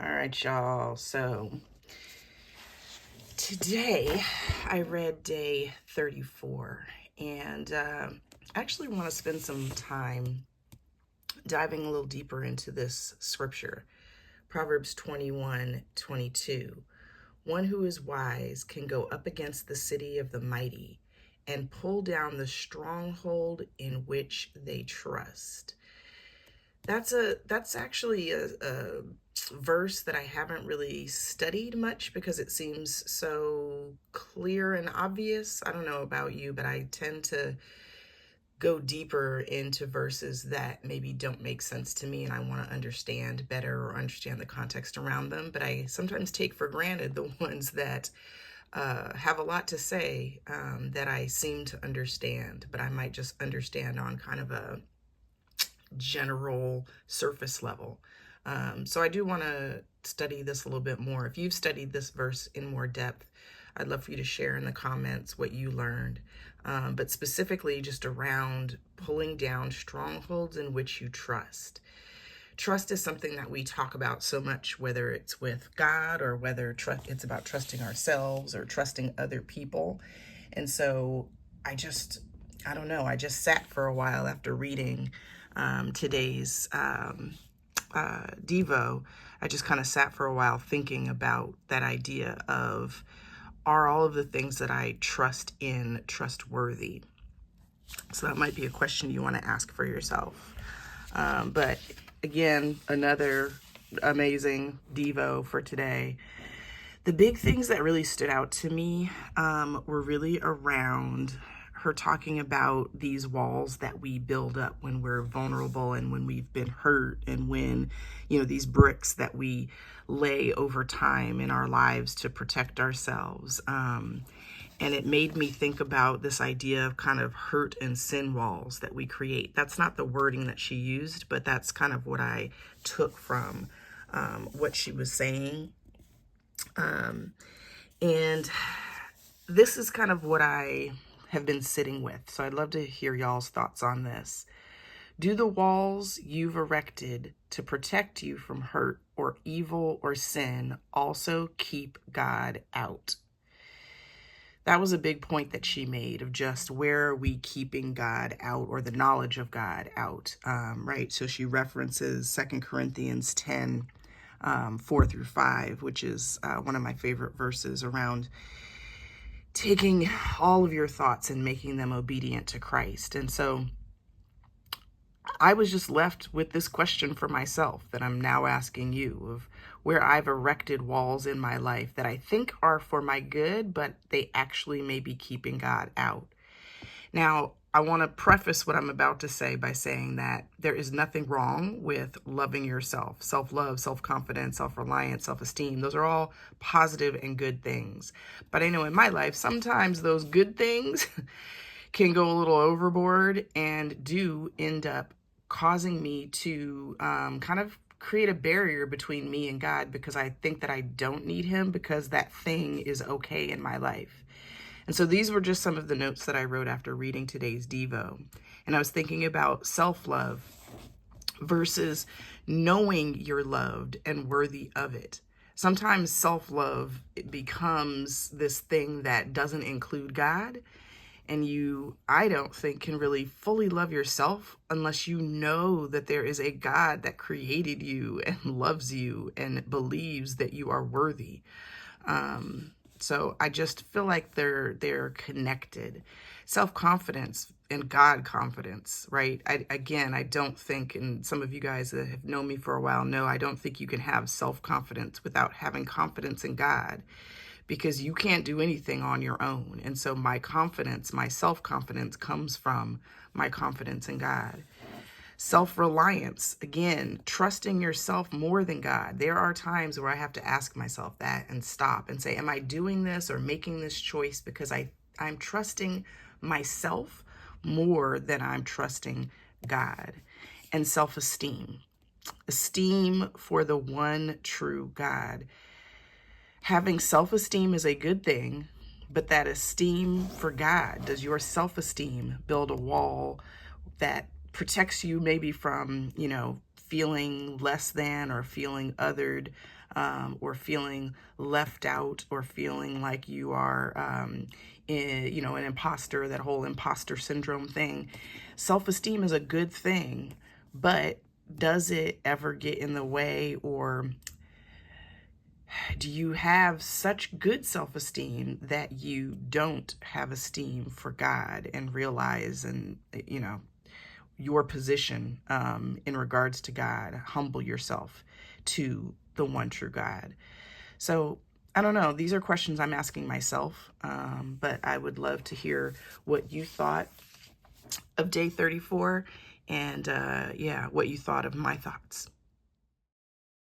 All right, y'all. So today I read day 34, and I actually want to spend some time diving a little deeper into this scripture. Proverbs 21:22. One who is wise can go up against the city of the mighty and pull down the stronghold in which they trust. That's actually a verse that I haven't really studied much because it seems so clear and obvious. I don't know about you, but I tend to go deeper into verses that maybe don't make sense to me and I want to understand better or understand the context around them. But I sometimes take for granted the ones that have a lot to say, that I seem to understand, but I might just understand on kind of a general surface level. So I do want to study this a little bit more. If you've studied this verse in more depth, I'd love for you to share in the comments what you learned. But specifically just around pulling down strongholds in which you trust. Trust is something that we talk about so much, whether it's with God or whether it's about trusting ourselves or trusting other people. And so I don't know, I just sat for a while after reading today's Devo. I just kind of sat for a while thinking about that idea of, are all of the things that I trust in trustworthy? So that might be a question you want to ask for yourself. But again, another amazing Devo for today. The big things that really stood out to me were really around her talking about these walls that we build up when we're vulnerable and when we've been hurt, and when, these bricks that we lay over time in our lives to protect ourselves. And it made me think about this idea of kind of hurt and sin walls that we create. That's not the wording that she used, but that's kind of what I took from what she was saying. And this is kind of what I have been sitting with. So I'd love to hear y'all's thoughts on this. Do the walls you've erected to protect you from hurt or evil or sin also keep God out? That was a big point that she made, of just where are we keeping God out, or the knowledge of God out, right? So she references 2 Corinthians 10, 4-5, which is one of my favorite verses around taking all of your thoughts and making them obedient to Christ. And so I was just left with this question for myself that I'm now asking you, of where I've erected walls in my life that I think are for my good, but they actually may be keeping God out. Now, I want to preface what I'm about to say by saying that there is nothing wrong with loving yourself. Self-love, self-confidence, self-reliance, self-esteem. Those are all positive and good things. But I know in my life, sometimes those good things can go a little overboard and do end up causing me to kind of create a barrier between me and God, because I think that I don't need him because that thing is okay in my life. And so these were just some of the notes that I wrote after reading today's Devo. And I was thinking about self-love versus knowing you're loved and worthy of it. Sometimes self-love, it becomes this thing that doesn't include God. And you, I don't think, can really fully love yourself unless you know that there is a God that created you and loves you and believes that you are worthy. So I just feel like they're connected. Self-confidence and God confidence, right? I don't think, and some of you guys that have known me for a while know, I don't think you can have self-confidence without having confidence in God, because you can't do anything on your own. And so my confidence, my self-confidence, comes from my confidence in God. Self-reliance, again, trusting yourself more than God. There are times where I have to ask myself that and stop and say, am I doing this or making this choice because I'm trusting myself more than I'm trusting God? And self-esteem, esteem for the one true God. Having self-esteem is a good thing, but that esteem for God, does your self-esteem build a wall that protects you maybe from, feeling less than or feeling othered, or feeling left out, or feeling like you are, an imposter, that whole imposter syndrome thing. Self-esteem is a good thing, but does it ever get in the way, or do you have such good self-esteem that you don't have esteem for God and realize, and your position in regards to God, humble yourself to the one true God? So I don't know. These are questions I'm asking myself, but I would love to hear what you thought of day 34, and what you thought of my thoughts.